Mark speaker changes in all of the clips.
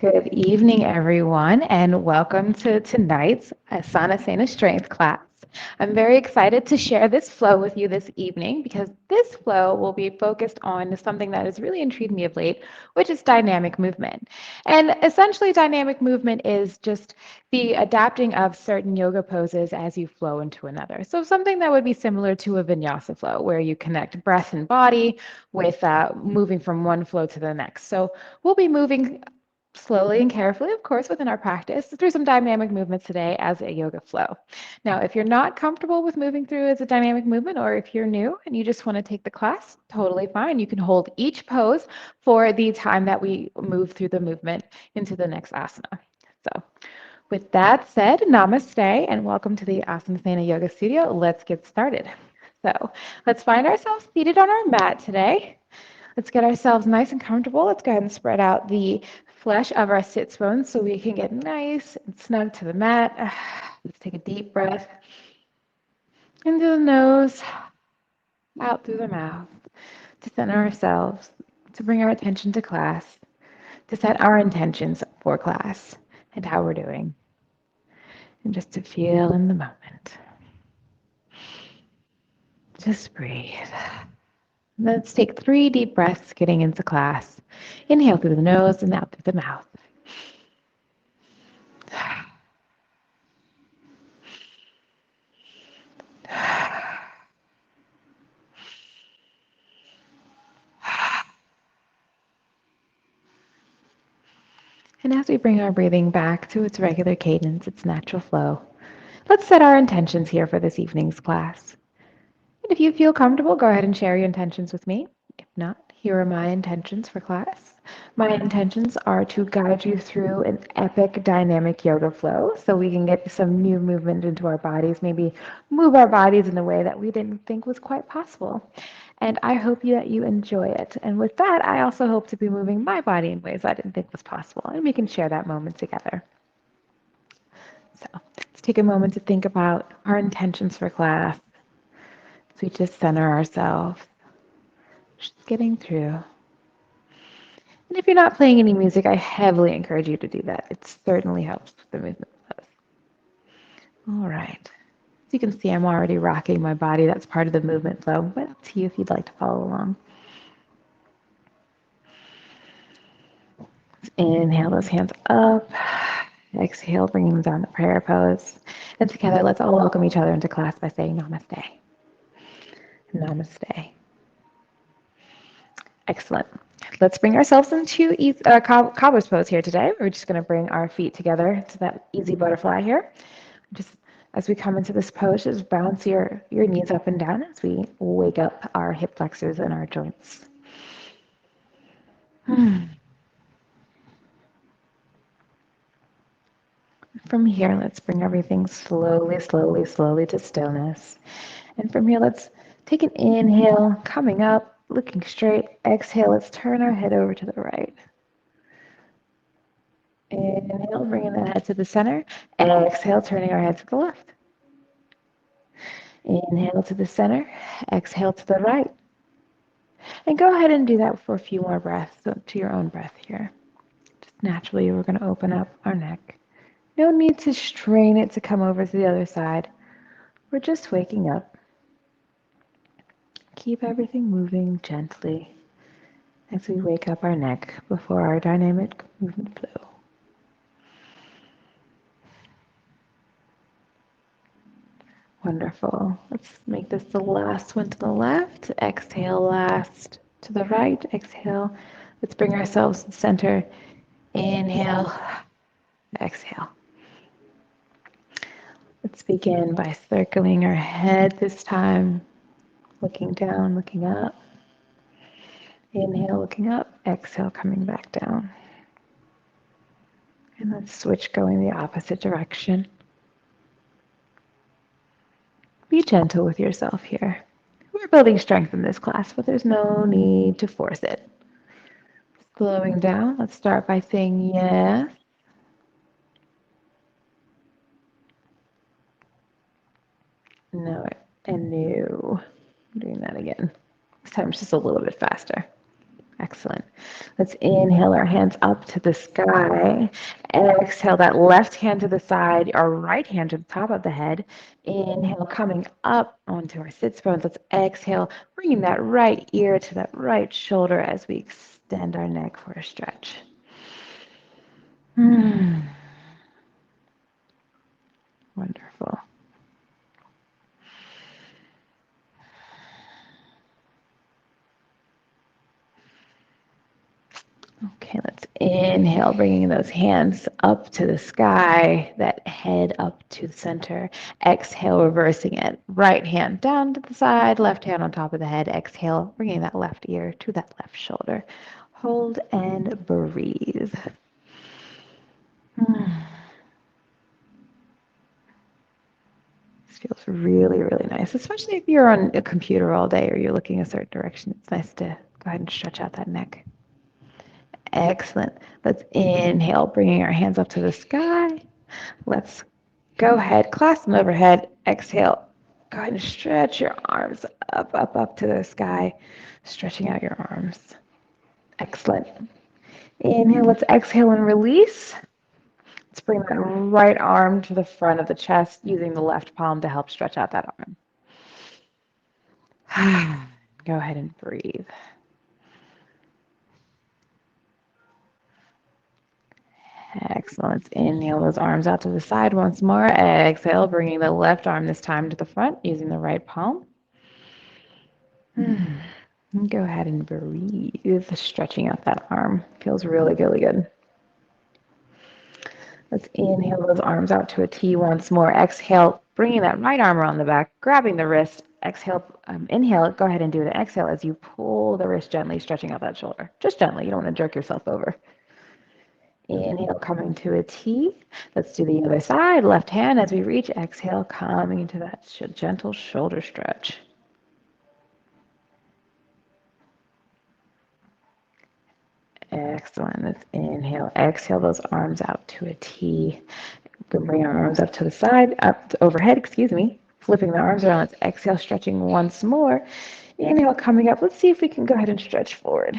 Speaker 1: Good evening, everyone, and welcome to tonight's Asana Sana Strength class. I'm very excited to share this flow with you this evening because this flow will be focused on something that has really intrigued me of late, which is dynamic movement. And essentially, dynamic movement is just the adapting of certain yoga poses as you flow into another. So something that would be similar to a vinyasa flow, where you connect breath and body with moving from one flow to the next. So we'll be moving slowly and carefully, of course, within our practice, through some dynamic movements today as a yoga flow. Now, if you're not comfortable with moving through as a dynamic movement, or if you're new and you just want to take the class, totally fine. You can hold each pose for the time that we move through the movement into the next asana. So with that said, namaste and welcome to the Asana Sana Yoga Studio. Let's get started. So let's find ourselves seated on our mat today. Let's get ourselves nice and comfortable. Let's go ahead and spread out the flesh of our sits bones so we can get nice and snug to the mat. Let's take a deep breath into the nose, out through the mouth, to center ourselves, to bring our attention to class, to set our intentions for class and how we're doing, and just to feel in the moment. Just breathe. Let's take 3 deep breaths getting into class. Inhale through the nose and out through the mouth. And as we bring our breathing back to its regular cadence, its natural flow, let's set our intentions here for this evening's class. And if you feel comfortable, go ahead and share your intentions with me. If not, here are my intentions for class. My intentions are to guide you through an epic dynamic yoga flow so we can get some new movement into our bodies, maybe move our bodies in a way that we didn't think was quite possible. And I hope that you enjoy it. And with that, I also hope to be moving my body in ways I didn't think was possible. And we can share that moment together. So let's take a moment to think about our intentions for class. So we just center ourselves, just getting through. And if you're not playing any music, I heavily encourage you to do that. It certainly helps with the movement flows. All right. As you can see, I'm already rocking my body. That's part of the movement flow, but up to you if you'd like to follow along. Inhale those hands up. Exhale, bringing them down to prayer pose. And together, let's all welcome each other into class by saying namaste. Namaste. Excellent. Let's bring ourselves into cobbler's pose here today. We're just going to bring our feet together to that easy butterfly here. Just as we come into this pose, just bounce your knees up and down as we wake up our hip flexors and our joints. From here, let's bring everything slowly, slowly, slowly to stillness. And from here, let's take an inhale, coming up, looking straight. Exhale, let's turn our head over to the right. Inhale, bringing the head to the center. Exhale, turning our head to the left. Inhale to the center. Exhale to the right. And go ahead and do that for a few more breaths, so to your own breath here. Just naturally, we're going to open up our neck. No need to strain it to come over to the other side. We're just waking up. Keep everything moving gently as we wake up our neck before our dynamic movement flow. Wonderful. Let's make this the last one to the left. Exhale, last to the right. Exhale. Let's bring ourselves to the center. Inhale, exhale. Let's begin by circling our head this time, looking down, looking up. Inhale, looking up. Exhale, coming back down. And let's switch going the opposite direction. Be gentle with yourself here. We're building strength in this class, but there's no need to force it. Slowing down, let's start by saying yes. No, and no. I'm doing that again. This time it's just a little bit faster. Excellent. Let's inhale our hands up to the sky. Exhale that left hand to the side, our right hand to the top of the head. Inhale, coming up onto our sits bones. Let's exhale, bringing that right ear to that right shoulder as we extend our neck for a stretch. Wonderful. Okay, let's inhale, bringing those hands up to the sky, that head up to the center. Exhale, reversing it. Right hand down to the side, left hand on top of the head. Exhale, bringing that left ear to that left shoulder. Hold and breathe. This feels really, really nice, especially if you're on a computer all day or you're looking a certain direction. It's nice to go ahead and stretch out that neck. Excellent. Let's inhale, bringing our hands up to the sky. Let's go ahead, clasp them overhead. Exhale. Go ahead and stretch your arms up, up, up to the sky, stretching out your arms. Excellent. Inhale, let's exhale and release. Let's bring that right arm to the front of the chest, using the left palm to help stretch out that arm. Go ahead and breathe. Excellent. Let's inhale those arms out to the side once more. Exhale, bringing the left arm this time to the front, using the right palm. Go ahead and breathe, stretching out that arm. Feels really, really good. Let's inhale those arms out to a T once more. Exhale, bringing that right arm around the back, grabbing the wrist. Exhale, inhale, go ahead and do the exhale as you pull the wrist gently, stretching out that shoulder. Just gently, you don't want to jerk yourself over. Inhale, coming to a T. Let's do the other side. Left hand as we reach. Exhale, coming into that gentle shoulder stretch. Excellent. Let's inhale. Exhale those arms out to a T. We'll bring our arms up to the side, up to overhead, Flipping the arms around. Let's exhale, stretching once more. Inhale, coming up. Let's see if we can go ahead and stretch forward.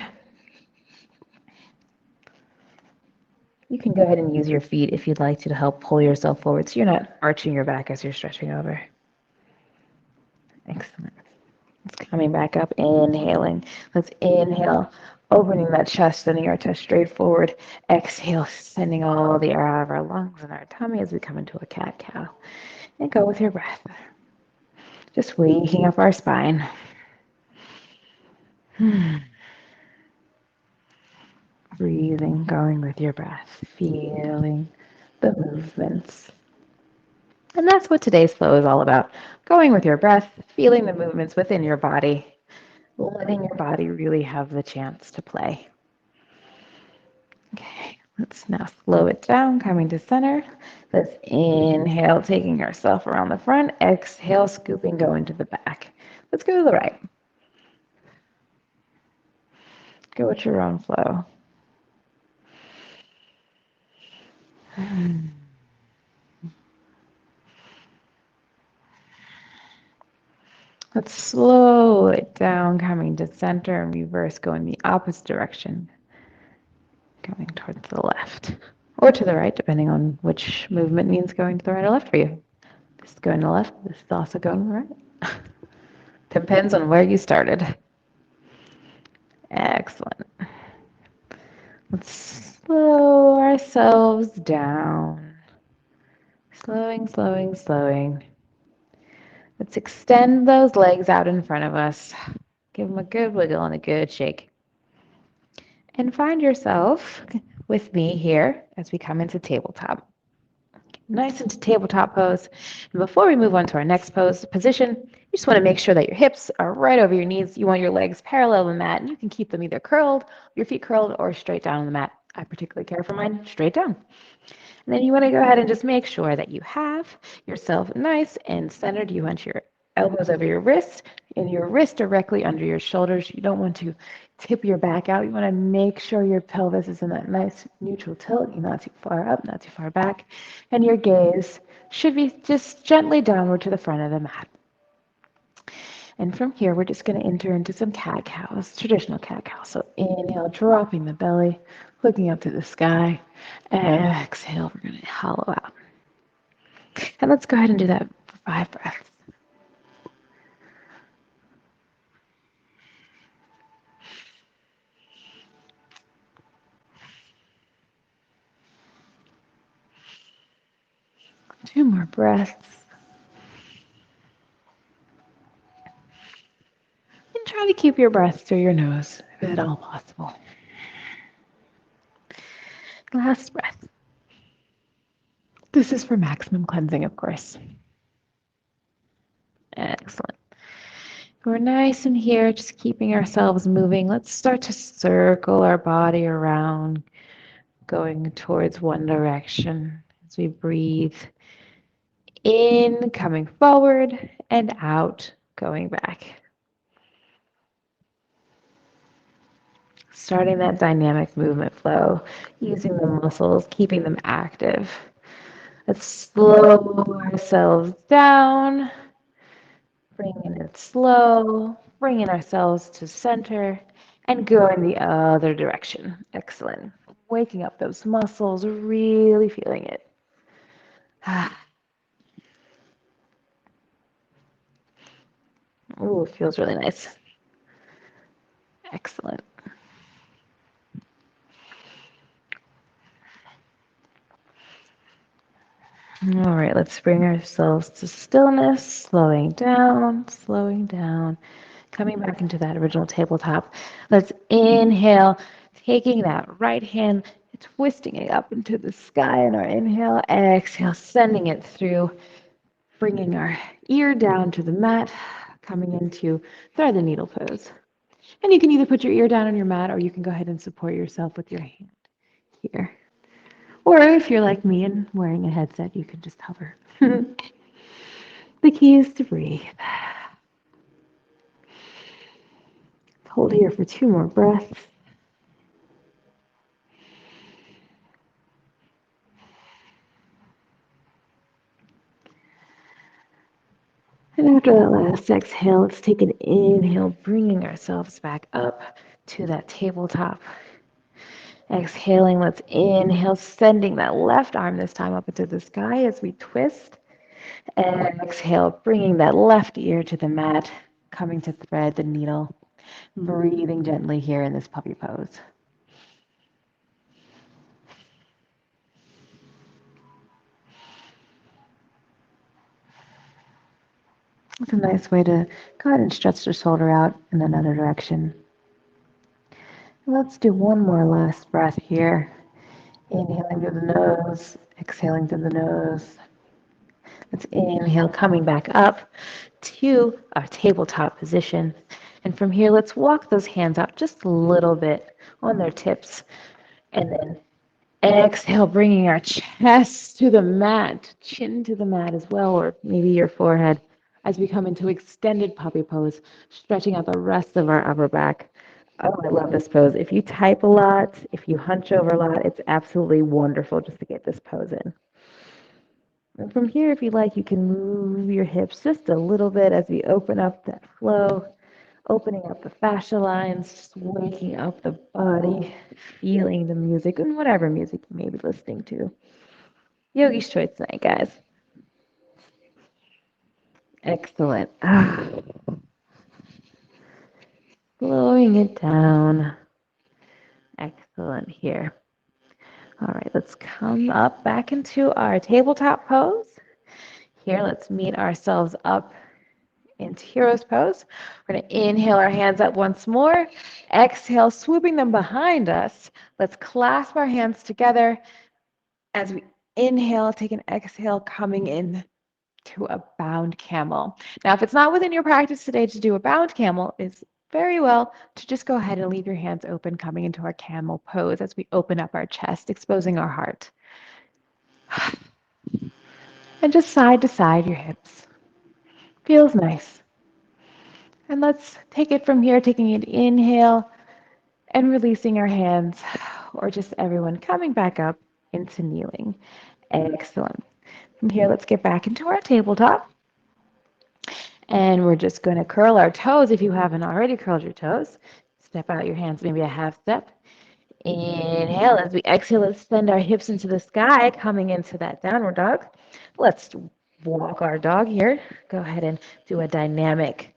Speaker 1: You can go ahead and use your feet if you'd like to help pull yourself forward so you're not arching your back as you're stretching over. Excellent. Let's coming back up, inhaling. Let's inhale, opening that chest, sending our chest straight forward. Exhale, sending all the air out of our lungs and our tummy as we come into a cat-cow. And go with your breath. Just waking up our spine. Breathing, going with your breath, feeling the movements. And that's what today's flow is all about. Going with your breath, feeling the movements within your body, letting your body really have the chance to play. Okay, let's now slow it down, coming to center. Let's inhale, taking ourselves around the front. Exhale, scooping, going to the back. Let's go to the right. Go with your own flow. Let's slow it down, coming to center and reverse, going the opposite direction, going towards the left or to the right, depending on which movement means going to the right or left for you. This is going to the left, this is also going to the right. Depends on where you started. Excellent. Let's slow ourselves down. Slowing, slowing, slowing. Let's extend those legs out in front of us. Give them a good wiggle and a good shake. And find yourself with me here as we come into tabletop. Nice into tabletop pose. And before we move on to our next position, you just want to make sure that your hips are right over your knees. You want your legs parallel to the mat, and you can keep them either curled, your feet curled, or straight down on the mat. I particularly care for mine straight down. And then you want to go ahead and just make sure that you have yourself nice and centered. You want your elbows over your wrists and your wrist directly under your shoulders. You don't want to tip your back out. You want to make sure your pelvis is in that nice neutral tilt. You're not too far up, not too far back. And your gaze should be just gently downward to the front of the mat. And from here, we're just going to enter into some cat-cows, traditional cat-cow. So inhale, dropping the belly, looking up to the sky. Exhale, we're going to hollow out. And let's go ahead and do that for 5 breaths. Two more breaths. And try to keep your breath through your nose, if at all possible. Last breath. This is for maximum cleansing, of course. Excellent. We're nice in here, just keeping ourselves moving. Let's start to circle our body around, going towards one direction as we breathe in, coming forward, and out, going back. Starting that dynamic movement flow, using the muscles, keeping them active. Let's slow ourselves down, bringing it slow, bringing ourselves to center, and go in the other direction. Excellent. Waking up those muscles, really feeling it. Ooh, it feels really nice. Excellent. All right, let's bring ourselves to stillness, slowing down, coming back into that original tabletop. Let's inhale, taking that right hand, twisting it up into the sky in our inhale, exhale, sending it through, bringing our ear down to the mat, coming into thread the needle pose. And you can either put your ear down on your mat or you can go ahead and support yourself with your hand here. Or if you're like me and wearing a headset, you can just hover. The key is to breathe. Hold here for 2 more breaths. And after that last exhale, let's take an inhale, bringing ourselves back up to that tabletop. Exhaling, let's inhale, sending that left arm this time up into the sky as we twist. And exhale, bringing that left ear to the mat, coming to thread the needle, breathing gently here in this puppy pose. It's a nice way to go ahead and stretch the shoulder out in another direction. Let's do one more last breath here. Inhaling through the nose, exhaling through the nose. Let's inhale, coming back up to our tabletop position. And from here, let's walk those hands out just a little bit on their tips. And then exhale, bringing our chest to the mat, chin to the mat as well, or maybe your forehead, as we come into extended puppy pose, stretching out the rest of our upper back. Oh, I love this pose. If you type a lot, if you hunch over a lot, it's absolutely wonderful just to get this pose in. And from here, if you like, you can move your hips just a little bit as we open up that flow, opening up the fascia lines, just waking up the body, feeling the music, and whatever music you may be listening to. Yogi's choice tonight, guys. Excellent. Slowing it down. Excellent here. All right, let's come up back into our tabletop pose. Here, let's meet ourselves up into hero's pose. We're going to inhale our hands up once more. Exhale, swooping them behind us. Let's clasp our hands together as we inhale, take an exhale, coming in to a bound camel. Now, if it's not within your practice today to do a bound camel, it's very well to just go ahead and leave your hands open, coming into our camel pose as we open up our chest, exposing our heart. And just side to side your hips. Feels nice. And let's take it from here, taking an inhale and releasing our hands, or just everyone coming back up into kneeling. Excellent. From here, let's get back into our tabletop. And we're just going to curl our toes if you haven't already curled your toes. Step out your hands, maybe a half step. Inhale. As we exhale, let's send our hips into the sky, coming into that downward dog. Let's walk our dog here. Go ahead and do a dynamic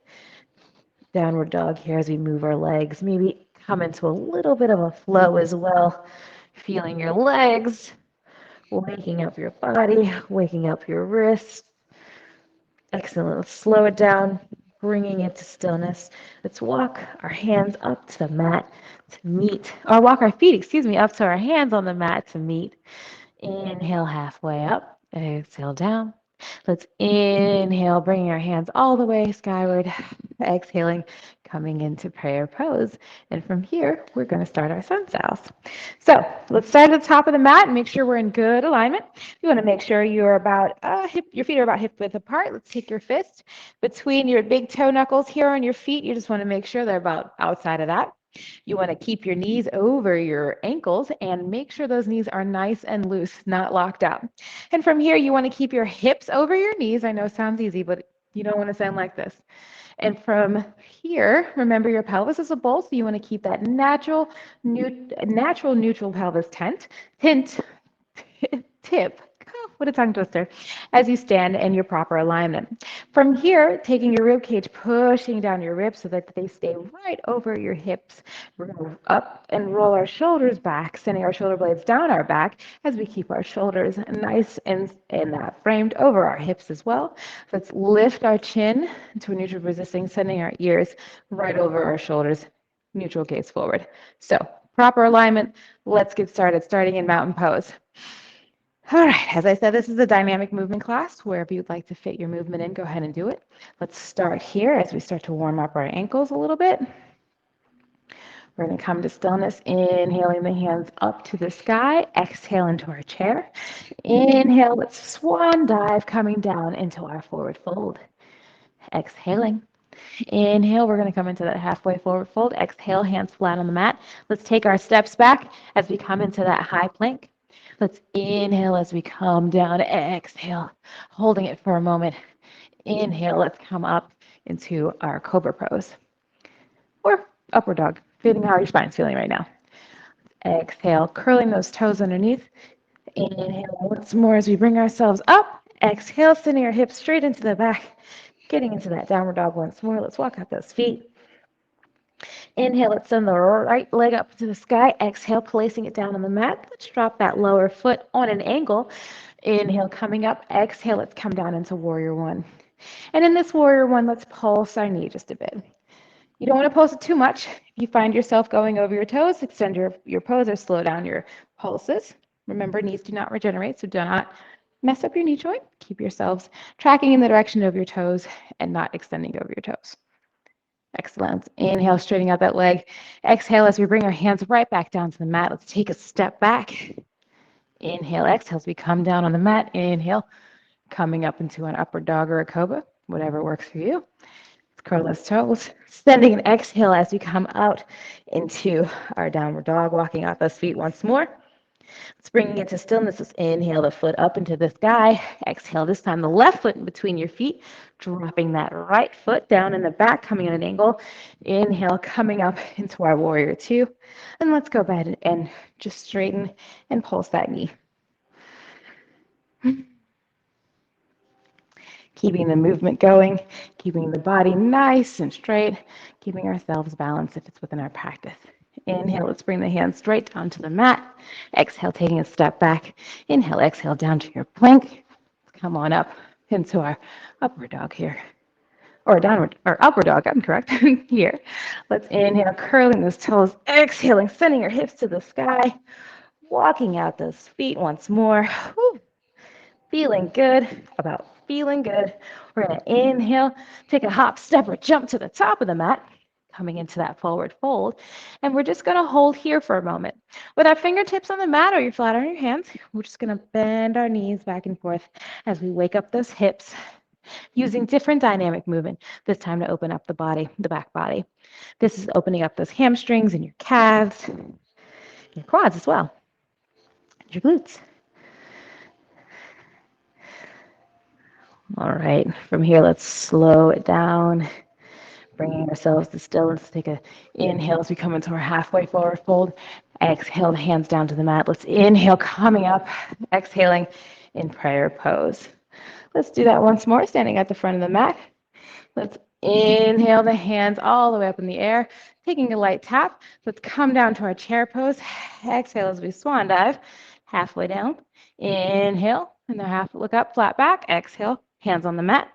Speaker 1: downward dog here as we move our legs. Maybe come into a little bit of a flow as well. Feeling your legs, waking up your body, waking up your wrists. Excellent. Let's slow it down, bringing it to stillness. Let's walk our hands up to the mat to meet, or walk our feet, up to our hands on the mat to meet. Inhale halfway up, exhale down. Let's inhale, bringing our hands all the way skyward, exhaling, coming into prayer pose. And from here, we're going to start our sun styles. So let's start at the top of the mat and make sure we're in good alignment. You want to make sure you're about your feet are about hip width apart. Let's take your fist between your big toe knuckles here on your feet. You just want to make sure they're about outside of that. You want to keep your knees over your ankles and make sure those knees are nice and loose, not locked out. And from here, you want to keep your hips over your knees. I know it sounds easy, but you don't want to sound like this. And from here, remember your pelvis is a bowl, so you want to keep that natural neutral pelvis tip. Oh, what a tongue twister, as you stand in your proper alignment. From here, taking your rib cage, pushing down your ribs so that they stay right over your hips. We're going to move up and roll our shoulders back, sending our shoulder blades down our back as we keep our shoulders nice and framed over our hips as well. Let's lift our chin to a neutral position, sending our ears right over our shoulders, neutral gaze forward. So proper alignment. Let's get started, starting in mountain pose. All right, as I said, this is a dynamic movement class. Wherever you'd like to fit your movement in, go ahead and do it. Let's start here as we start to warm up our ankles a little bit. We're going to come to stillness, inhaling the hands up to the sky, exhale into our chair. Inhale, let's swan dive, coming down into our forward fold. Exhaling. Inhale, we're going to come into that halfway forward fold. Exhale, hands flat on the mat. Let's take our steps back as we come into that high plank. Let's inhale as we come down, exhale, holding it for a moment. Inhale, let's come up into our cobra pose or upward dog, feeling how your spine's feeling right now. Exhale, curling those toes underneath. Inhale once more as we bring ourselves up. Exhale, sending our hips straight into the back, getting into that downward dog once more. Let's walk out those feet. Inhale, let's send the right leg up to the sky. Exhale, placing it down on the mat. Let's drop that lower foot on an angle. Inhale, coming up. Exhale, let's come down into warrior one. And in this warrior one, let's pulse our knee just a bit. You don't want to pulse it too much. If you find yourself going over your toes, extend your pose or slow down your pulses. Remember, knees do not regenerate, so do not mess up your knee joint. Keep yourselves tracking in the direction of your toes and not extending over your toes. Excellent. Inhale, straightening out that leg. Exhale as we bring our hands right back down to the mat. Let's take a step back. Inhale, exhale as we come down on the mat. Inhale, coming up into an upward dog or a cobra, whatever works for you. Let's curl those toes. Sending an exhale as we come out into our downward dog, walking out those feet once more. Let's bring it to stillness. Let's inhale the foot up into the sky. Exhale, this time the left foot in between your feet, dropping that right foot down in the back, coming at an angle. Inhale, coming up into our warrior two. And let's go ahead and just straighten and pulse that knee. Keeping the movement going, keeping the body nice and straight, keeping ourselves balanced if it's within our practice. Inhale, let's bring the hands straight down to the mat. Exhale, taking a step back. Inhale, exhale down to your plank. Come on up into our upward dog here. Or downward, or upward dog, I'm correct, here. Let's inhale, curling those toes. Exhaling, sending your hips to the sky. Walking out those feet once more. Whew. Feeling good, about feeling good. We're going to inhale, take a hop, step, or jump to the top of the mat, coming into that forward fold. And we're just going to hold here for a moment. With our fingertips on the mat or you're flat on your hands, we're just going to bend our knees back and forth as we wake up those hips, using different dynamic movement, this time to open up the body, the back body. This is opening up those hamstrings and your calves, your quads as well, your glutes. All right, from here, let's slow it down, bringing ourselves to stillness. Take a inhale as we come into our halfway forward fold. Exhale, hands down to the mat. Let's inhale, coming up, exhaling in prayer pose. Let's do that once more, standing at the front of the mat. Let's inhale the hands all the way up in the air, taking a light tap. Let's come down to our chair pose. Exhale as we swan dive, halfway down. Inhale, and then half look up, flat back. Exhale, hands on the mat.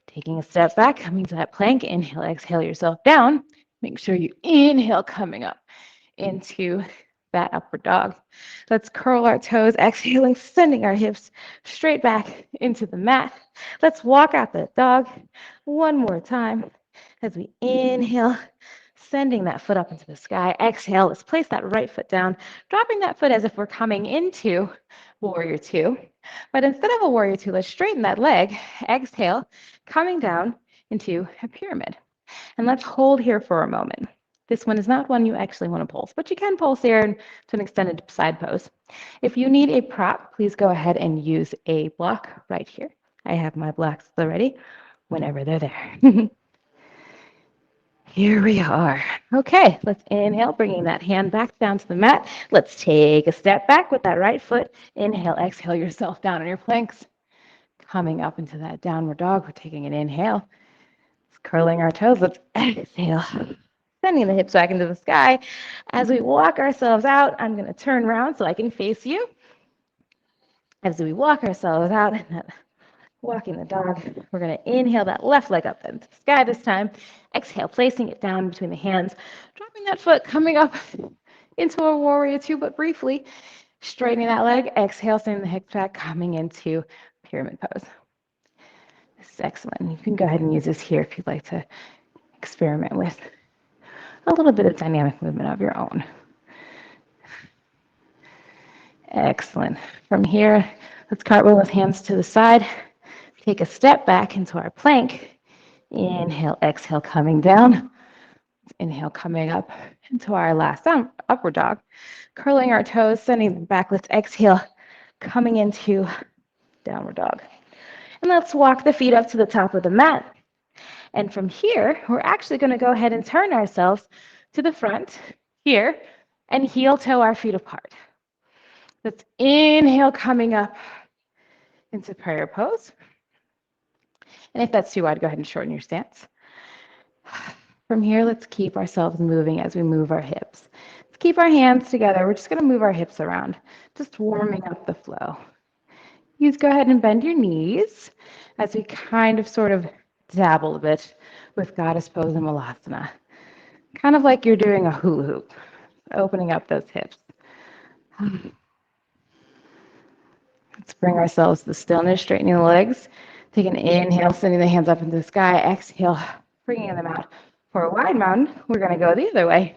Speaker 1: Taking a step back, coming to that plank. Inhale, exhale yourself down. Make sure you inhale, coming up into that upward dog. Let's curl our toes, exhaling, sending our hips straight back into the mat. Let's walk out the dog one more time as we inhale, sending that foot up into the sky. Exhale, let's place that right foot down, dropping that foot as if we're coming into warrior two. But instead of a warrior two, let's straighten that leg. Exhale, coming down into a pyramid. And let's hold here for a moment. This one is not one you actually want to pulse, but you can pulse here to an extended side pose. If you need a prop, please go ahead and use a block right here. I have my blocks already whenever they're there. Here we are. Okay, let's inhale, bringing that hand back down to the mat. Let's take a step back with that right foot. Inhale, exhale yourself down on your planks. Coming up into that downward dog, we're taking an inhale. Curling our toes, let's exhale. Sending the hips back into the sky. As we walk ourselves out, I'm going to turn around so I can face you. As we walk ourselves out, walking the dog, we're going to inhale that left leg up into the sky this time. Exhale, placing it down between the hands, dropping that foot, coming up into a warrior two, but briefly straightening that leg. Exhale, sending the hips back, coming into pyramid pose. This is excellent. You can go ahead and use this here if you'd like to experiment with a little bit of dynamic movement of your own. Excellent. From here, let's cartwheel with hands to the side. Take a step back into our plank. Inhale, exhale, coming down. Inhale, coming up into our last upward dog. Curling our toes, sending them back. Let's exhale, coming into downward dog. And let's walk the feet up to the top of the mat. And from here, we're actually going to go ahead and turn ourselves to the front here and heel toe our feet apart. Let's inhale, coming up into prayer pose. And if that's too wide, go ahead and shorten your stance. From here, let's keep ourselves moving as we move our hips. Let's keep our hands together. We're just going to move our hips around, just warming up the flow. You go ahead and bend your knees as we kind of sort of dabble a bit with goddess pose and malasana. Kind of like you're doing a hula hoop, opening up those hips. Let's bring ourselves to stillness, straightening the legs. Take an inhale, sending the hands up into the sky. Exhale, bringing them out. For a wide mountain, we're going to go the other way.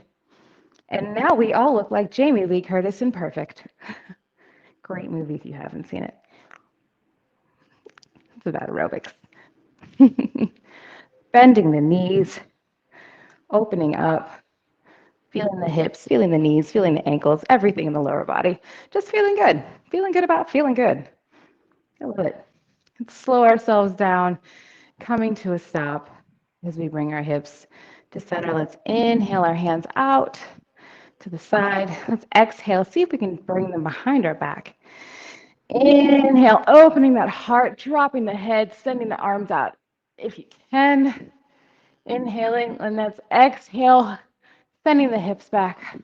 Speaker 1: And now we all look like Jamie Lee Curtis in Perfect. Great movie if you haven't seen it. It's about aerobics. Bending the knees, opening up, feeling the hips, feeling the knees, feeling the ankles, everything in the lower body. Just feeling good about feeling good. I love it. Let's slow ourselves down, coming to a stop as we bring our hips to center. Let's inhale our hands out to the side. Let's exhale. See if we can bring them behind our back. Inhale, opening that heart, dropping the head, sending the arms out. If you can, inhaling, and let's exhale, sending the hips back,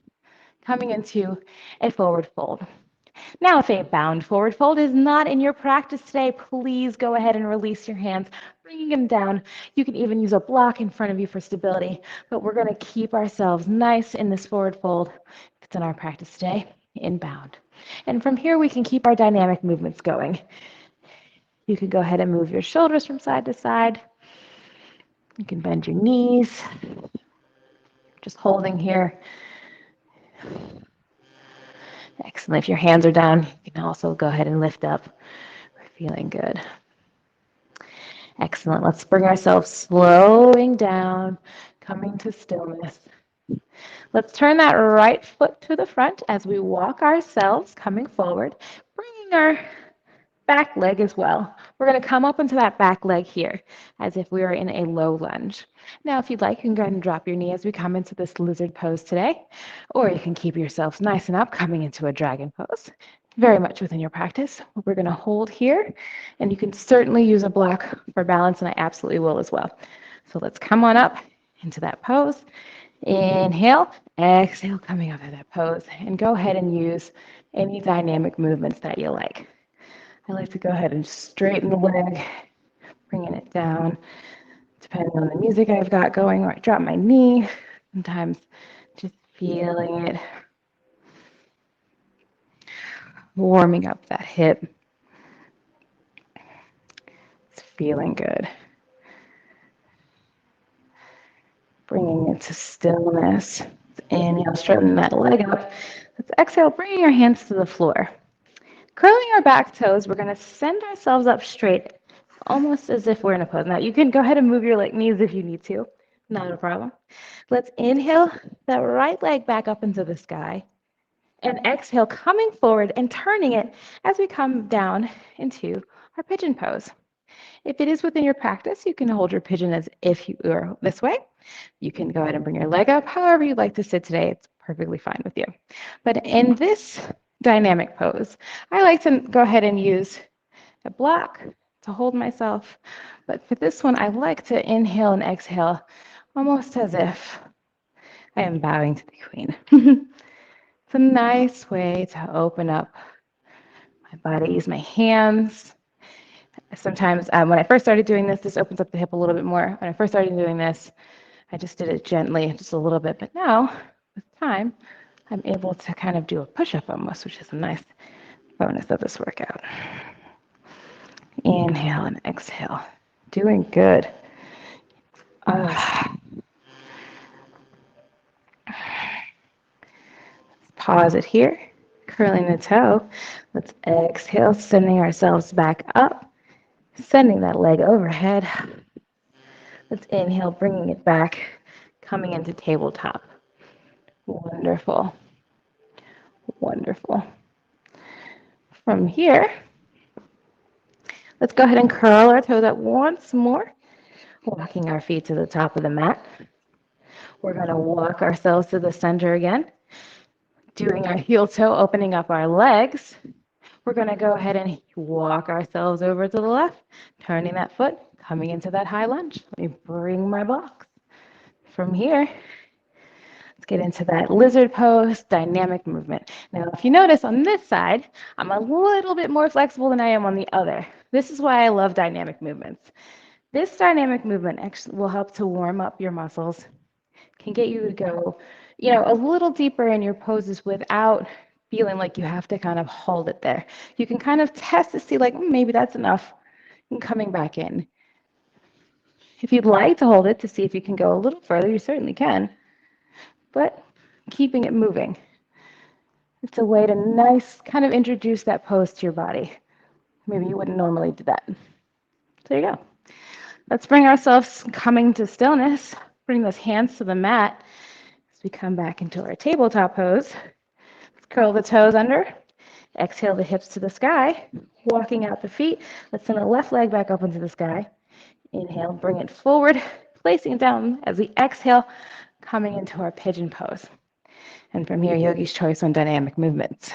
Speaker 1: coming into a forward fold. Now, if a bound forward fold is not in your practice today, please go ahead and release your hands, bringing them down. You can even use a block in front of you for stability, but we're going to keep ourselves nice in this forward fold. If it's in our practice today, in bound. And from here, we can keep our dynamic movements going. You can go ahead and move your shoulders from side to side. You can bend your knees. Just holding here. Excellent. If your hands are down, you can also go ahead and lift up. We're feeling good. Excellent. Let's bring ourselves slowing down, coming to stillness. Let's turn that right foot to the front as we walk ourselves coming forward, bringing our back leg as well. We're going to come up into that back leg here as if we were in a low lunge. Now, if you'd like, you can go ahead and drop your knee as we come into this lizard pose today, or you can keep yourselves nice and up coming into a dragon pose. Very much within your practice. We're going to hold here, and you can certainly use a block for balance, and I absolutely will as well. So let's come on up into that pose. Inhale, exhale, coming up to that pose, and go ahead and use any dynamic movements that you like. I like to go ahead and straighten the leg, bringing it down, depending on the music I've got going, or I drop my knee, sometimes just feeling it, warming up that hip. It's feeling good. Bringing it to stillness. Inhale, straighten that leg up. Let's exhale, bringing our hands to the floor. Curling our back toes, we're going to send ourselves up straight, almost as if we're in a pose. Now, you can go ahead and move your knees if you need to. Not a problem. Let's inhale that right leg back up into the sky. And exhale, coming forward and turning it as we come down into our pigeon pose. If it is within your practice, you can hold your pigeon as if you were this way. You can go ahead and bring your leg up. However you'd like to sit today, it's perfectly fine with you. But in this dynamic pose, I like to go ahead and use a block to hold myself. But for this one, I like to inhale and exhale almost as if I am bowing to the queen. It's a nice way to open up my body, use my hands. Sometimes when I first started doing this, this opens up the hip a little bit more. When I first started doing this, I just did it gently, just a little bit. But now, with time, I'm able to kind of do a push-up almost, which is a nice bonus of this workout. Inhale and exhale. Doing good. Pause it here. Curling the toe. Let's exhale, sending ourselves back up. Sending that leg overhead. Let's inhale, bringing it back, coming into tabletop. Wonderful. Wonderful. From here, let's go ahead and curl our toes up once more, walking our feet to the top of the mat. We're going to walk ourselves to the center again, doing our heel toe, opening up our legs. We're going to go ahead and walk ourselves over to the left, turning that foot, coming into that high lunge. Let me bring my blocks. From here, let's get into that lizard pose, dynamic movement. Now, if you notice on this side, I'm a little bit more flexible than I am on the other. This is why I love dynamic movements. This dynamic movement actually will help to warm up your muscles, can get you to go, a little deeper in your poses without feeling like you have to kind of hold it there. You can kind of test to see like, maybe that's enough, and coming back in. If you'd like to hold it to see if you can go a little further, you certainly can, but keeping it moving. It's a way to nice kind of introduce that pose to your body. Maybe you wouldn't normally do that. There you go. Let's bring ourselves coming to stillness. Bring those hands to the mat as we come back into our tabletop pose. Let's curl the toes under. Exhale the hips to the sky. Walking out the feet. Let's send the left leg back up into the sky. Inhale, bring it forward, placing it down as we exhale, coming into our pigeon pose. And from here, yogi's choice on dynamic movements.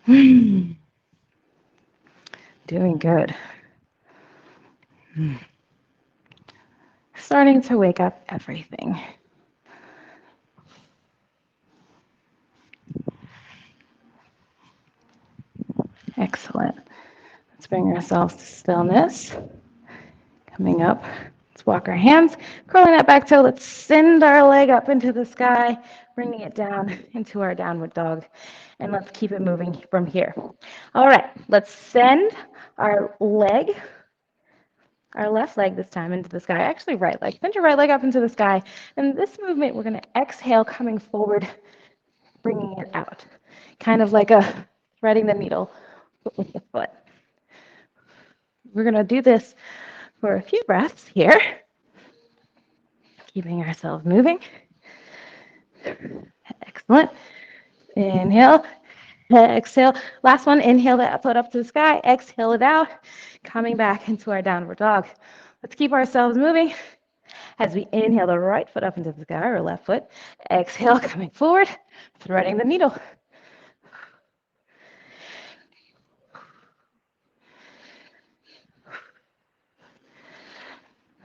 Speaker 1: Doing good. Starting to wake up everything. Excellent. Let's bring ourselves to stillness. Coming up, let's walk our hands, curling that back toe. Let's send our leg up into the sky, bringing it down into our downward dog. And let's keep it moving from here. All right, let's send our leg, our left leg this time into the sky, actually right leg. Send your right leg up into the sky. And this movement, we're going to exhale, coming forward, bringing it out. Kind of like a threading the needle with the foot. We're going to do this for a few breaths here. Keeping ourselves moving. Excellent. Inhale. Exhale. Last one, inhale that foot up to the sky. Exhale it out. Coming back into our downward dog. Let's keep ourselves moving as we inhale the right foot up into the sky, or left foot. Exhale, coming forward, threading the needle.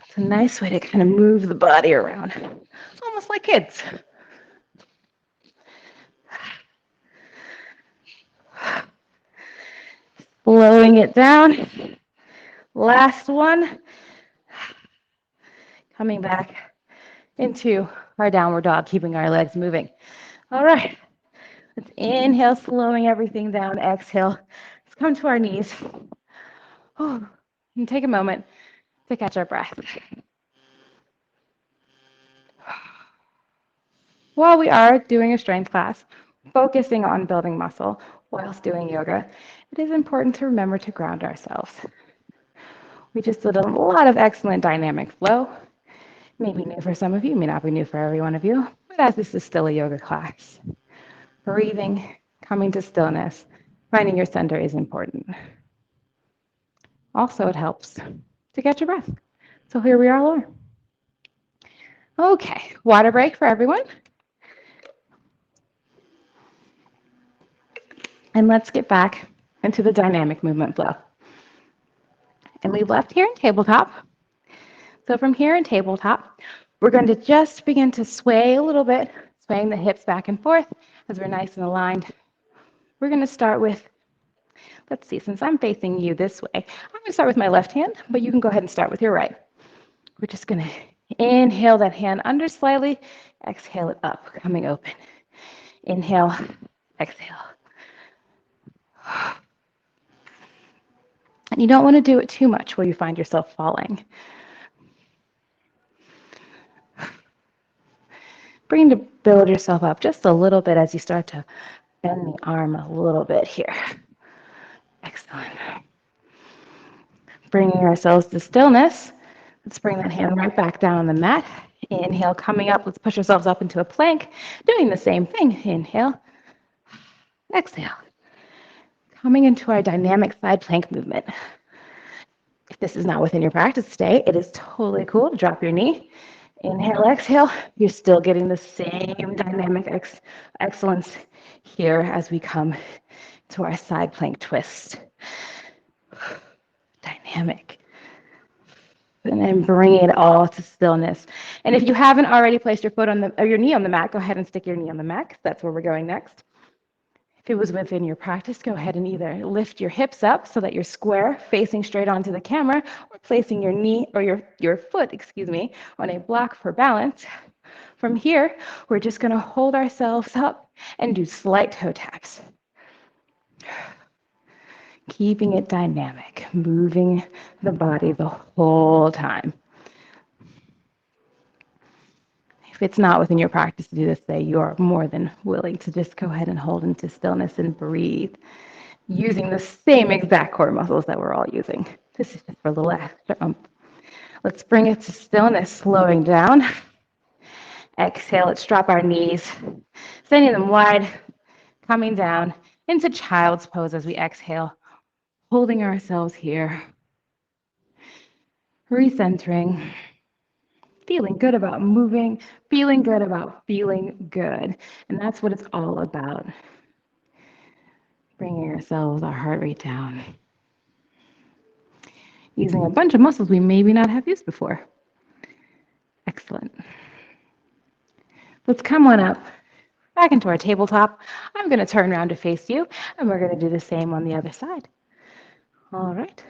Speaker 1: It's a nice way to kind of move the body around, almost like kids. Slowing it down. Last one. Coming back into our downward dog, keeping our legs moving. All right. Let's inhale, slowing everything down. Exhale. Let's come to our knees. Oh, and take a moment to catch our breath. While we are doing a strength class, focusing on building muscle whilst doing yoga, it is important to remember to ground ourselves. We just did a lot of excellent dynamic flow. Maybe new for some of you, may not be new for every one of you, but as this is still a yoga class, breathing, coming to stillness, finding your center is important. Also, it helps to catch your breath. So here we are. Okay, water break for everyone. And let's get back into the dynamic movement flow. And we left here in tabletop. So from here in tabletop, we're going to just begin to sway a little bit, swaying the hips back and forth as we're nice and aligned. We're going to start with, let's see, since I'm facing you this way, I'm going to start with my left hand, but you can go ahead and start with your right. We're just going to inhale that hand under slightly, exhale it up, coming open. Inhale, exhale. And you don't want to do it too much where you find yourself falling. Bring to build yourself up just a little bit as you start to bend the arm a little bit here. Excellent. Bringing ourselves to stillness. Let's bring that hand right back down on the mat. Inhale, coming up. Let's push ourselves up into a plank. Doing the same thing. Inhale, exhale. Coming into our dynamic side plank movement. If this is not within your practice today, it is totally cool to drop your knee. Inhale, exhale. You're still getting the same dynamic excellence here as we come to our side plank twist. Dynamic. And then bring it all to stillness. And if you haven't already placed your foot on or your knee on the mat, go ahead and stick your knee on the mat, because that's where we're going next. If it was within your practice, go ahead and either lift your hips up so that you're square, facing straight onto the camera, or placing your knee or your foot, on a block for balance. From here, we're just going to hold ourselves up and do slight toe taps. Keeping it dynamic, moving the body the whole time. If it's not within your practice to do this today, you are more than willing to just go ahead and hold into stillness and breathe, using the same exact core muscles that we're all using. This is just for a little extra. Let's bring it to stillness, slowing down. Exhale, let's drop our knees, sending them wide, coming down into child's pose as we exhale, holding ourselves here, recentering. Feeling good about moving, feeling good about feeling good. And that's what it's all about. Bringing ourselves, our heart rate down. Using a bunch of muscles we maybe not have used before. Excellent. Let's come on up, back into our tabletop. I'm going to turn around to face you, and we're going to do the same on the other side. All right.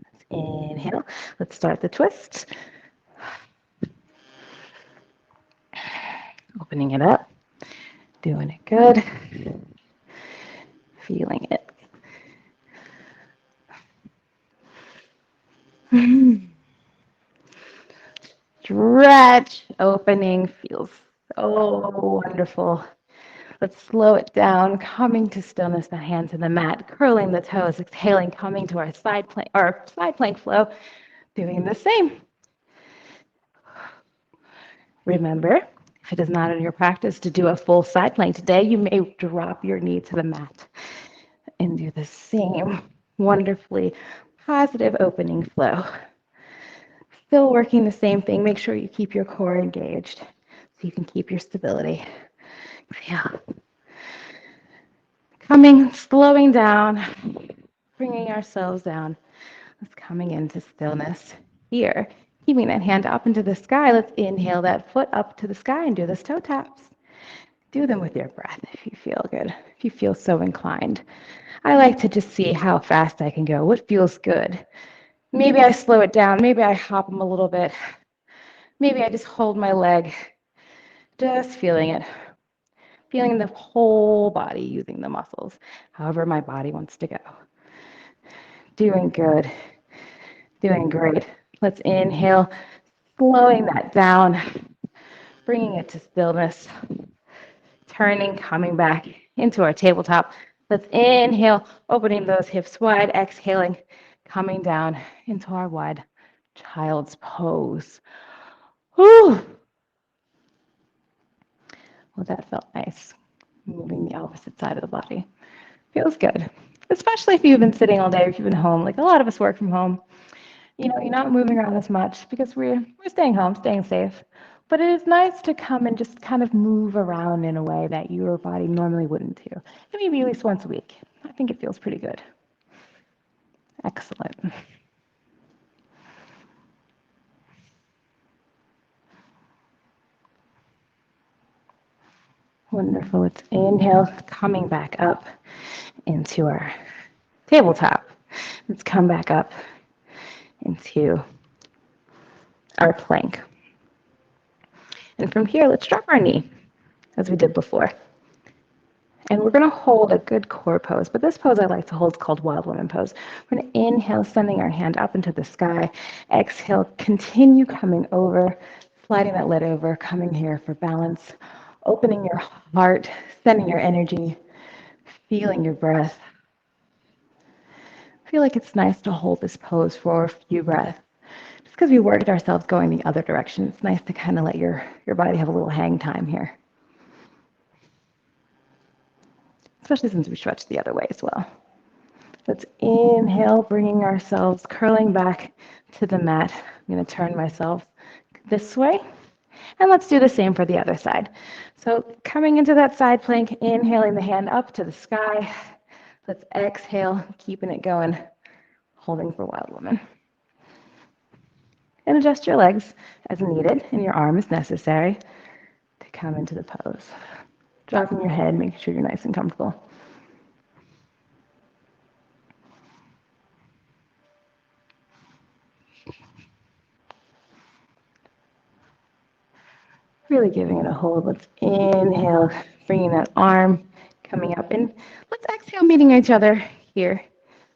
Speaker 1: Let's inhale. Let's start the twist. Opening it up, doing it good, feeling it. Stretch, opening, feels so wonderful. Let's slow it down, coming to stillness, the hands to the mat, curling the toes, exhaling, coming to our side plank flow, doing the same. Remember, if it is not in your practice to do a full side plank today, you may drop your knee to the mat. and do the same wonderfully positive opening flow. Still working the same thing. Make sure you keep your core engaged so you can keep your stability. Exhale. Slowing down, bringing ourselves down. Let's coming into stillness here. Keeping that hand up into the sky. Let's inhale that foot up to the sky and do those toe taps. Do them with your breath if you feel good, if you feel so inclined. I like to just see how fast I can go, what feels good. Maybe I slow it down, maybe I hop them a little bit. Maybe I just hold my leg, just feeling it. Feeling the whole body, using the muscles, however my body wants to go. Doing good, doing great. Let's inhale, slowing that down, bringing it to stillness, turning, coming back into our tabletop. Let's inhale, opening those hips wide, exhaling, coming down into our wide child's pose. Whew. Well, that felt nice. Moving the opposite side of the body. Feels good. Especially if you've been sitting all day, or if you've been home. Like a lot of us work from home. You know, you're not moving around as much because we're staying home, staying safe. But it is nice to come and just kind of move around in a way that your body normally wouldn't do. And maybe at least once a week. I think it feels pretty good. Excellent. Wonderful. Let's inhale, coming back up into our tabletop. Let's come back up into our plank. And from here, let's drop our knee, as we did before. And we're going to hold a good core pose. But this pose I like to hold is called Wild Woman Pose. We're going to inhale, sending our hand up into the sky. Exhale, continue coming over, sliding that lid over, coming here for balance. Opening your heart, sending your energy, feeling your breath. I feel like it's nice to hold this pose for a few breaths. Just because we worked ourselves going the other direction, it's nice to kind of let your body have a little hang time here. Especially since we stretch the other way as well. Let's inhale, bringing ourselves, curling back to the mat. I'm going to turn myself this way. And let's do the same for the other side. So coming into that side plank, inhaling the hand up to the sky. Let's exhale, keeping it going, holding for Wild Woman. And adjust your legs as needed, and your arm as necessary to come into the pose. Dropping your head, making sure you're nice and comfortable. Really giving it a hold. Let's inhale, bringing that arm, coming up. And let's exhale, meeting each other here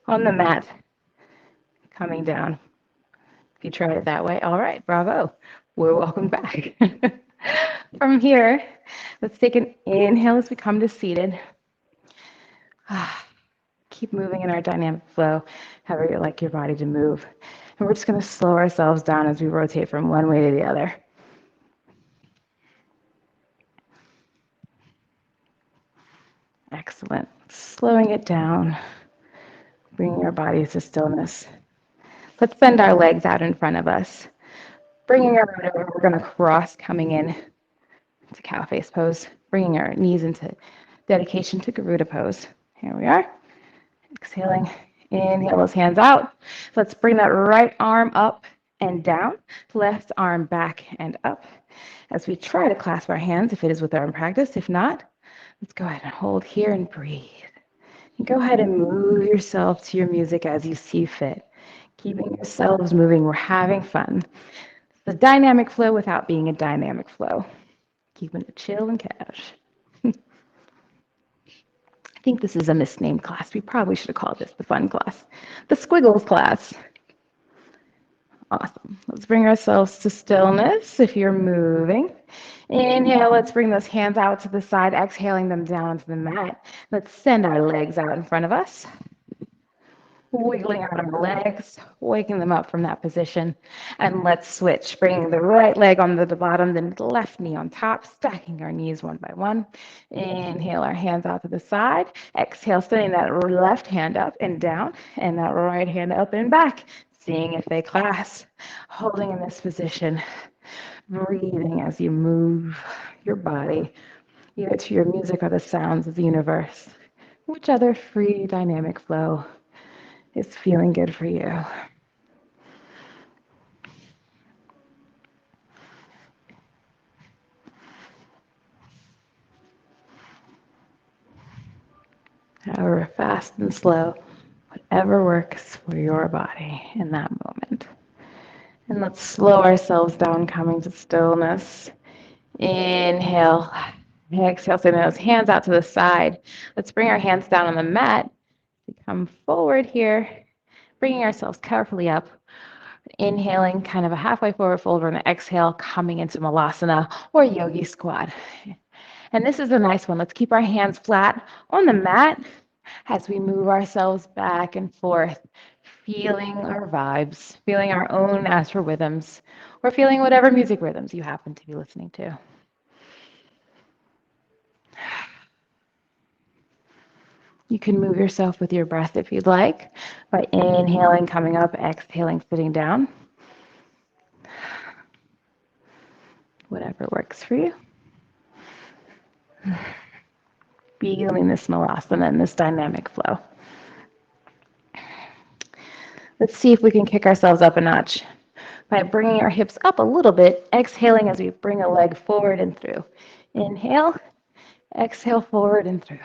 Speaker 1: on the mat, coming down. If you tried it that way, all right, bravo. We're welcome back. From here, let's take an inhale as we come to seated. Keep moving in our dynamic flow, however you like your body to move. And we're just going to slow ourselves down as we rotate from one way to the other. Excellent. Slowing it down, bringing our bodies to stillness. Let's send our legs out in front of us. Bringing our right over, we're going to cross, coming in to cow face pose, bringing our knees into dedication to Garuda pose. Here we are. Exhaling, inhale those hands out. Let's bring that right arm up and down, left arm back and up. As we try to clasp our hands, if it is with our own practice, if not, let's go ahead and hold here and breathe. And go ahead and move yourself to your music as you see fit. Keeping yourselves moving, we're having fun. The dynamic flow without being a dynamic flow. Keeping it chill and cash. I think this is a misnamed class. We probably should have called this the fun class. The squiggles class. Awesome. Let's bring ourselves to stillness if you're moving. Inhale, let's bring those hands out to the side, exhaling them down to the mat. Let's send our legs out in front of us. Wiggling out our legs, waking them up from that position. And let's switch, bringing the right leg on the bottom, then the left knee on top, stacking our knees one by one. Inhale our hands out to the side. Exhale, sending that left hand up and down, and that right hand up and back, seeing if they clasp. Holding in this position, breathing as you move your body, either to your music or the sounds of the universe. Which other free dynamic flow is feeling good for you? However fast and slow, whatever works for your body in that moment. And let's slow ourselves down, coming to stillness. Inhale. Exhale, send those hands out to the side. Let's bring our hands down on the mat. We come forward here, bringing ourselves carefully up. Inhaling, kind of a halfway forward fold. We're going to exhale, coming into Malasana or Yogi Squat. And this is a nice one. Let's keep our hands flat on the mat as we move ourselves back and forth, feeling our vibes, feeling our own astral rhythms, or feeling whatever music rhythms you happen to be listening to. You can move yourself with your breath if you'd like, by inhaling, coming up, exhaling, sitting down. Whatever works for you. Feeling this Malasana and this dynamic flow. Let's see if we can kick ourselves up a notch by bringing our hips up a little bit, exhaling as we bring a leg forward and through. Inhale, exhale, forward and through.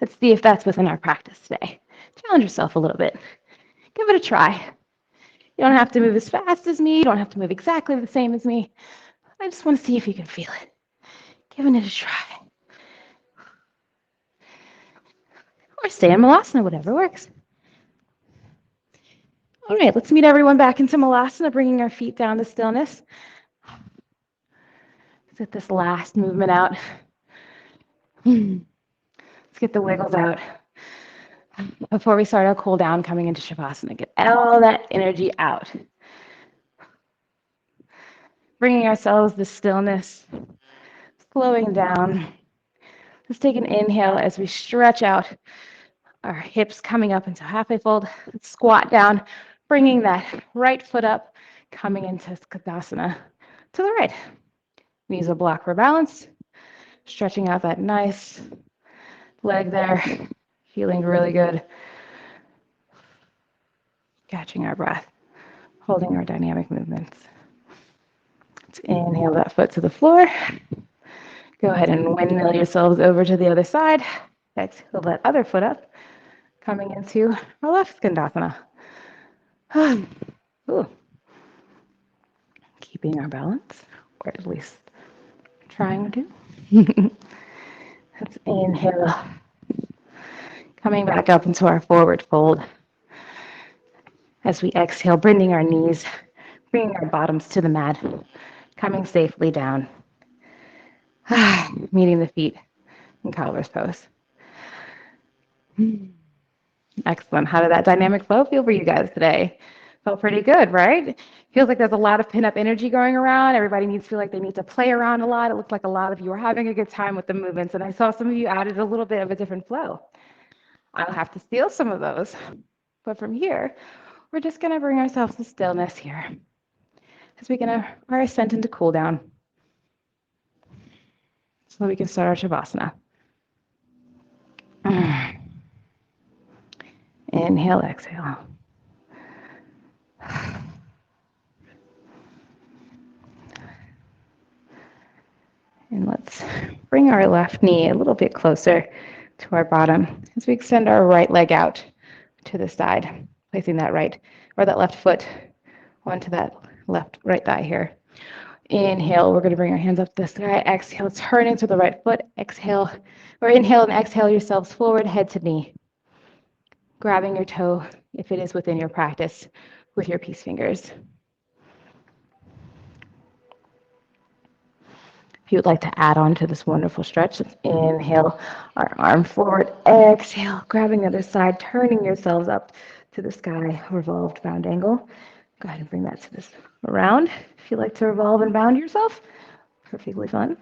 Speaker 1: Let's see if that's within our practice today. Challenge yourself a little bit. Give it a try. You don't have to move as fast as me. You don't have to move exactly the same as me. I just want to see if you can feel it. Giving it a try. Or stay in Malasana, whatever works. All right, let's meet everyone back into Malasana, bringing our feet down to stillness. Let's get this last movement out. Let's get the wiggles out. Before we start our cool down, coming into Shavasana, get all that energy out. Bringing ourselves to stillness, slowing down. Let's take an inhale as we stretch out our hips, coming up into halfway fold. Let's squat down, bringing that right foot up, coming into Skandasana to the right. Knees will block for balance, stretching out that nice leg there, feeling really good. Catching our breath, holding our dynamic movements. Let's inhale that foot to the floor. Go ahead and windmill yourselves over to the other side. Exhale that other foot up, coming into our left Skandasana. Ooh. Keeping our balance, or at least trying to. Let's inhale. Coming back up into our forward fold. As we exhale, bending our knees, bringing our bottoms to the mat, coming safely down. Meeting the feet in Calver's pose. Excellent. How did that dynamic flow feel for you guys today? Felt pretty good, right? Feels like there's a lot of pin-up energy going around. Everybody needs to feel like they need to play around a lot. It looked like a lot of you were having a good time with the movements, and I saw some of you added a little bit of a different flow. I'll have to steal some of those. But from here, we're just going to bring ourselves to stillness here as we begin our ascent into cool down so we can start our Shavasana. Inhale, exhale. And let's bring our left knee a little bit closer to our bottom as we extend our right leg out to the side, placing that right or that left foot onto that right thigh here. Inhale, we're going to bring our hands up to the sky. Exhale, turn into the right foot. Exhale, or inhale and exhale yourselves forward, head to knee. Grabbing your toe, if it is within your practice, with your peace fingers. If you would like to add on to this wonderful stretch, let's inhale our arm forward, exhale, grabbing the other side, turning yourselves up to the sky, revolved bound angle. Go ahead and bring that to this around. If you like to revolve and bound yourself, perfectly fun.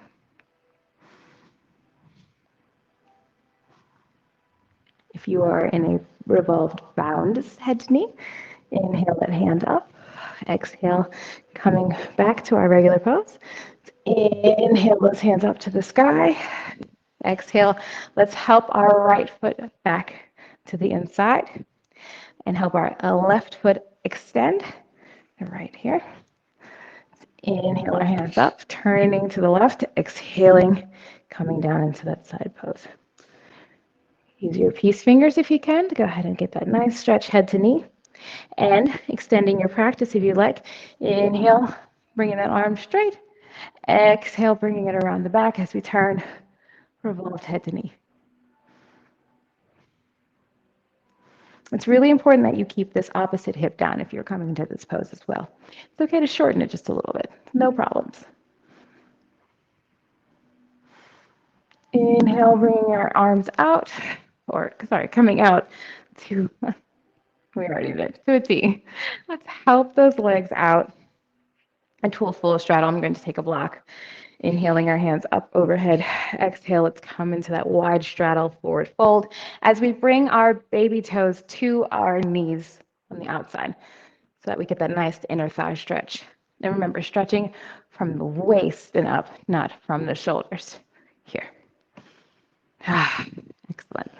Speaker 1: If you are in a revolved bound head to knee, inhale that hand up. Exhale, coming back to our regular pose. Inhale those hands up to the sky. Exhale, let's help our right foot back to the inside and help our left foot extend. Right here. Inhale our hands up, turning to the left, exhaling, coming down into that side pose. Use your peace fingers if you can to go ahead and get that nice stretch head to knee. And extending your practice if you like. Inhale, bringing that arm straight. Exhale, bringing it around the back as we turn, revolved head to knee. It's really important that you keep this opposite hip down if you're coming into this pose as well. It's okay to shorten it just a little bit. No problems. Inhale, bringing our arms out, coming out to, we already did, to a T. Let's help those legs out. Into a full straddle, I'm going to take a block. Inhaling our hands up overhead. Exhale, let's come into that wide straddle, forward fold, as we bring our baby toes to our knees on the outside so that we get that nice inner thigh stretch. And remember, stretching from the waist and up, not from the shoulders. Here. Excellent.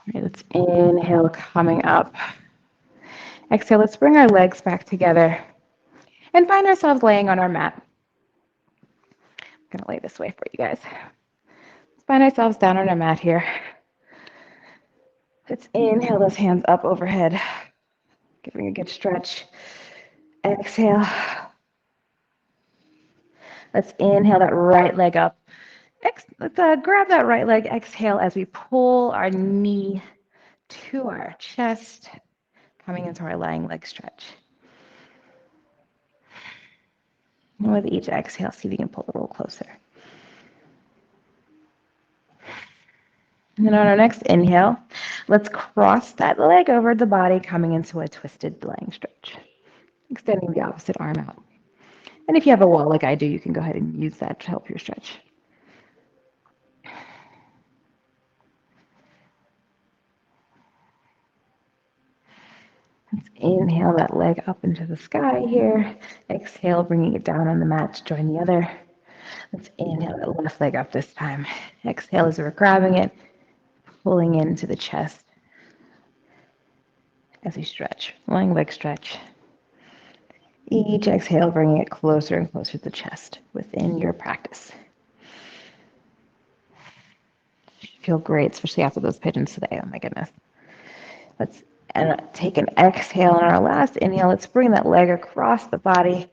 Speaker 1: All right, let's inhale, coming up. Exhale, let's bring our legs back together and find ourselves laying on our mat. I'm going to lay this way for you guys. Let's find ourselves down on our mat here. Let's inhale those hands up overhead, giving a good stretch. Exhale. Let's inhale that right leg up. Let's grab that right leg. Exhale as we pull our knee to our chest, coming into our lying leg stretch. And with each exhale, see if you can pull a little closer. And then on our next inhale, let's cross that leg over the body, coming into a twisted lying stretch, extending the opposite arm out. And if you have a wall like I do, you can go ahead and use that to help your stretch. Let's inhale that leg up into the sky here. Exhale, bringing it down on the mat to join the other. Let's inhale that left leg up this time. Exhale as we're grabbing it, pulling into the chest as we stretch. Lying leg stretch. Each exhale, bringing it closer and closer to the chest within your practice. Feel great, especially after those pigeons today. Oh my goodness. Let's take an exhale on our last inhale. Let's bring that leg across the body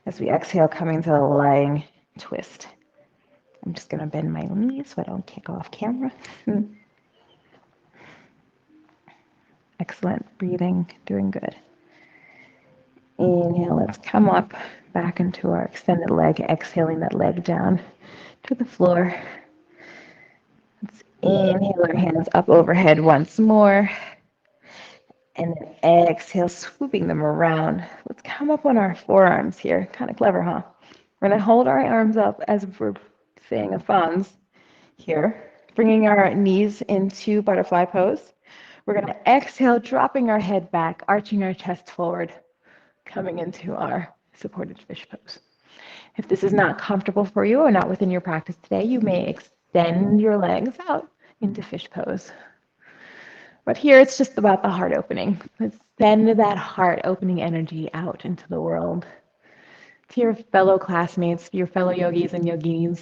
Speaker 1: as we exhale, coming to the lying twist. I'm just going to bend my knees so I don't kick off camera. Excellent. Breathing, doing good. Inhale, let's come up back into our extended leg, exhaling that leg down to the floor. Let's inhale our hands up overhead once more. And then exhale, swooping them around. Let's come up on our forearms here. Kind of clever, huh? We're going to hold our arms up as if we're saying a fans here, bringing our knees into butterfly pose. We're going to exhale, dropping our head back, arching our chest forward, coming into our supported fish pose. If this is not comfortable for you or not within your practice today, you may extend your legs out into fish pose. But here it's just about the heart opening. Let's send that heart opening energy out into the world, to your fellow classmates, your fellow yogis and yoginis,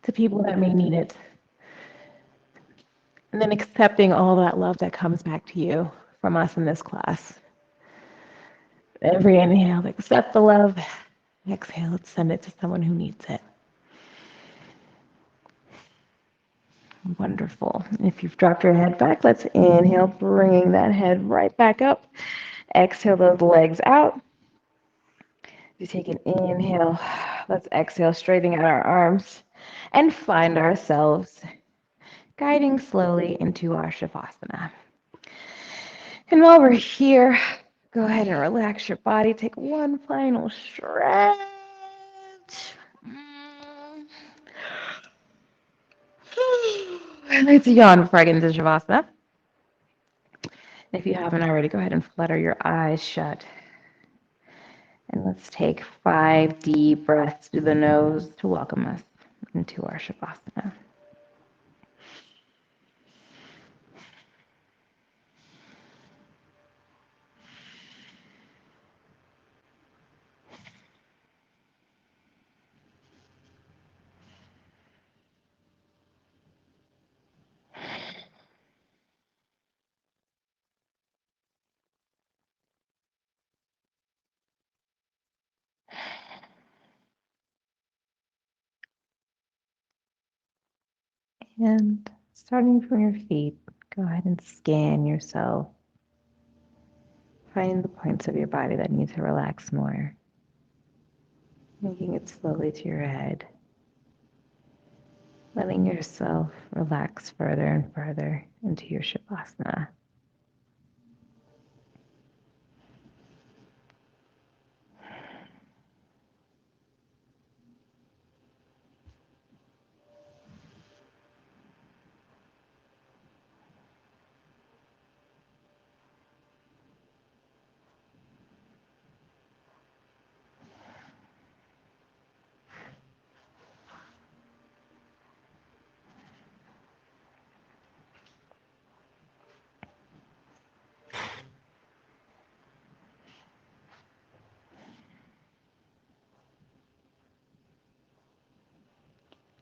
Speaker 1: to people that may need it. And then accepting all that love that comes back to you from us in this class. Every inhale, accept the love. Exhale, let's send it to someone who needs it. Wonderful. If you've dropped your head back, let's inhale, bringing that head right back up. Exhale those legs out. You take an inhale. Let's exhale, straightening out our arms and find ourselves guiding slowly into our Shavasana. And while we're here, go ahead and relax your body. Take one final stretch. I like to yawn before I get into Shavasana. If you haven't already, go ahead and flutter your eyes shut. And let's take 5 deep breaths through the nose to welcome us into our Shavasana. And starting from your feet, go ahead and scan yourself. Find the points of your body that need to relax more. Making it slowly to your head. Letting yourself relax further and further into your Shavasana.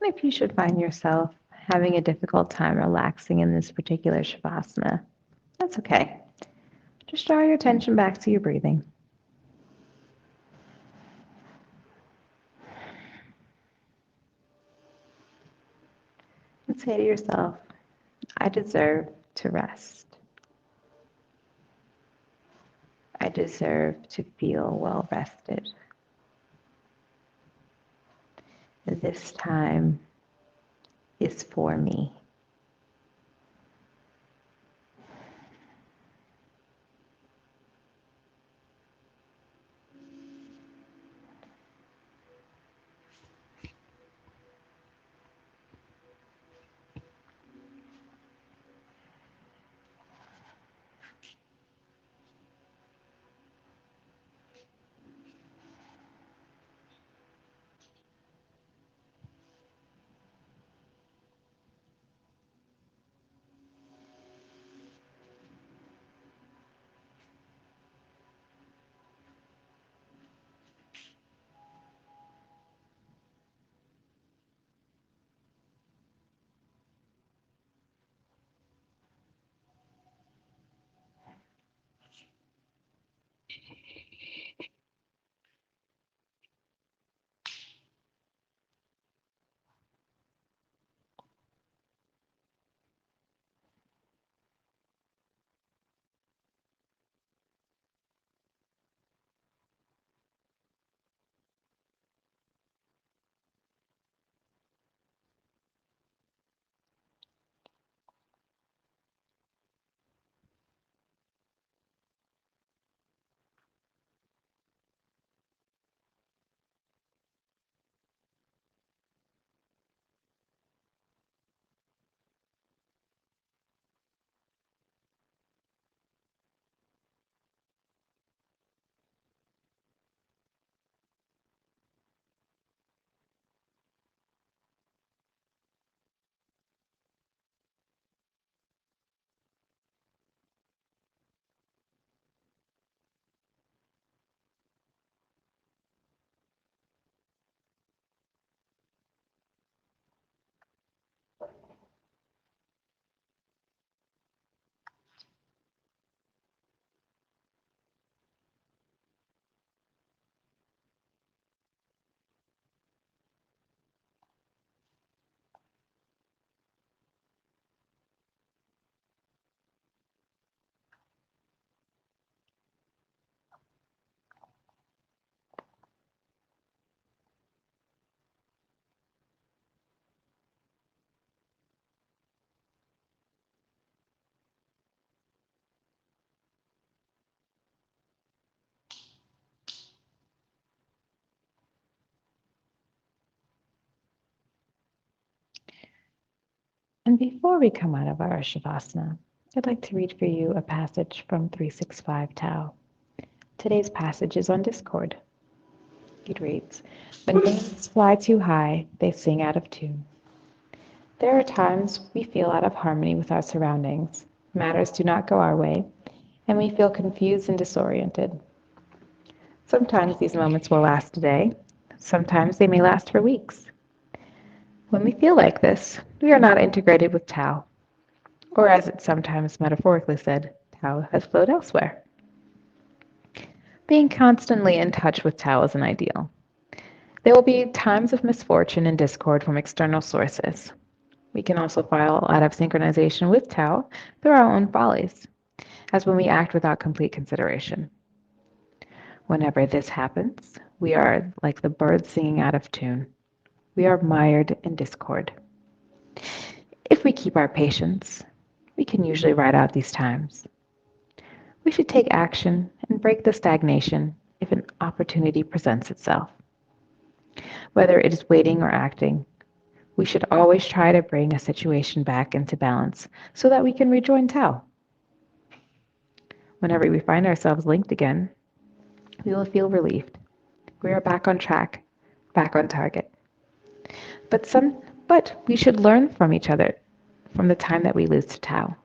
Speaker 1: And if you should find yourself having a difficult time relaxing in this particular Shavasana, that's okay. Just draw your attention back to your breathing. And say to yourself, I deserve to rest. I deserve to feel well rested. This time is for me. And before we come out of our Shavasana, I'd like to read for you a passage from 365 Tao. Today's passage is on Discord. It reads, "When birds fly too high, they sing out of tune." There are times we feel out of harmony with our surroundings, matters do not go our way, and we feel confused and disoriented. Sometimes these moments will last a day, sometimes they may last for weeks. When we feel like this, we are not integrated with Tao, or as it's sometimes metaphorically said, Tao has flowed elsewhere. Being constantly in touch with Tao is an ideal. There will be times of misfortune and discord from external sources. We can also fall out of synchronization with Tao through our own follies, as when we act without complete consideration. Whenever this happens, we are like the birds singing out of tune. We are mired in discord. If we keep our patience, we can usually ride out these times. We should take action and break the stagnation if an opportunity presents itself. Whether it is waiting or acting, we should always try to bring a situation back into balance so that we can rejoin Tao. Whenever we find ourselves linked again, we will feel relieved. We are back on track, back on target. But we should learn from each other from the time that we lose to Tao.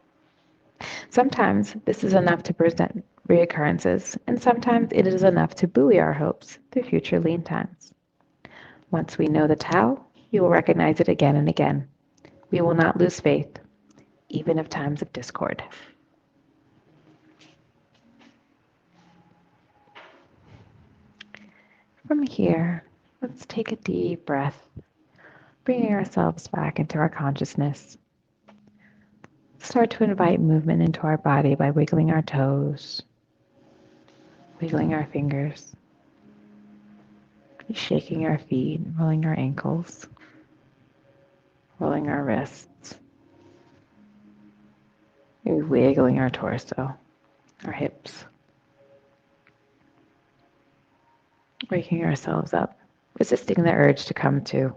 Speaker 1: Sometimes this is enough to present reoccurrences, and sometimes it is enough to buoy our hopes through future lean times. Once we know the Tao, we will recognize it again and again. We will not lose faith, even of times of discord. From here, let's take a deep breath, bringing ourselves back into our consciousness. Start to invite movement into our body by wiggling our toes, wiggling our fingers, shaking our feet, rolling our ankles, rolling our wrists, maybe wiggling our torso, our hips, waking ourselves up, resisting the urge to come to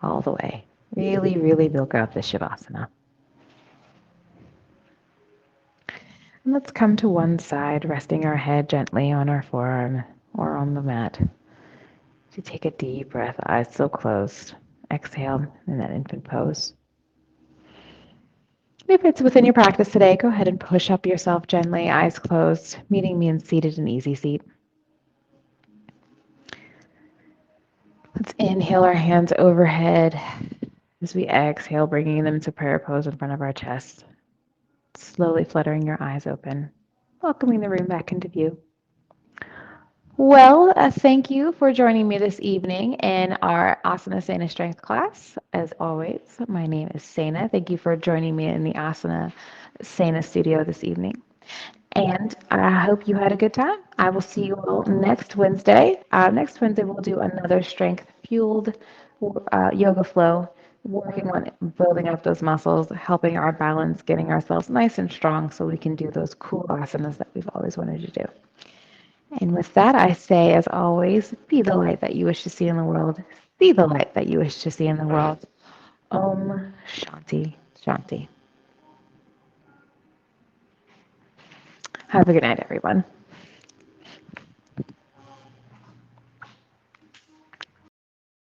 Speaker 1: all the way. Really, really milk out this Shavasana. And let's come to one side, resting our head gently on our forearm or on the mat. To take a deep breath, eyes still closed. Exhale in that infant pose. If it's within your practice today, go ahead and push up yourself gently, eyes closed, meeting me in seated and easy seat. Let's inhale our hands overhead as we exhale, bringing them to prayer pose in front of our chest. Slowly fluttering your eyes open, welcoming the room back into view. Well, thank you for joining me this evening in our Asana Sana Strength class. As always, my name is Sana. Thank you for joining me in the Asana Sana studio this evening. And I hope you had a good time. I will see you all next Wednesday. Next Wednesday, we'll do another strength-fueled yoga flow, working on building up those muscles, helping our balance, getting ourselves nice and strong so we can do those cool asanas that we've always wanted to do. And with that, I say, as always, be the light that you wish to see in the world. Be the light that you wish to see in the world. Om Shanti, Shanti. Have a good night, everyone.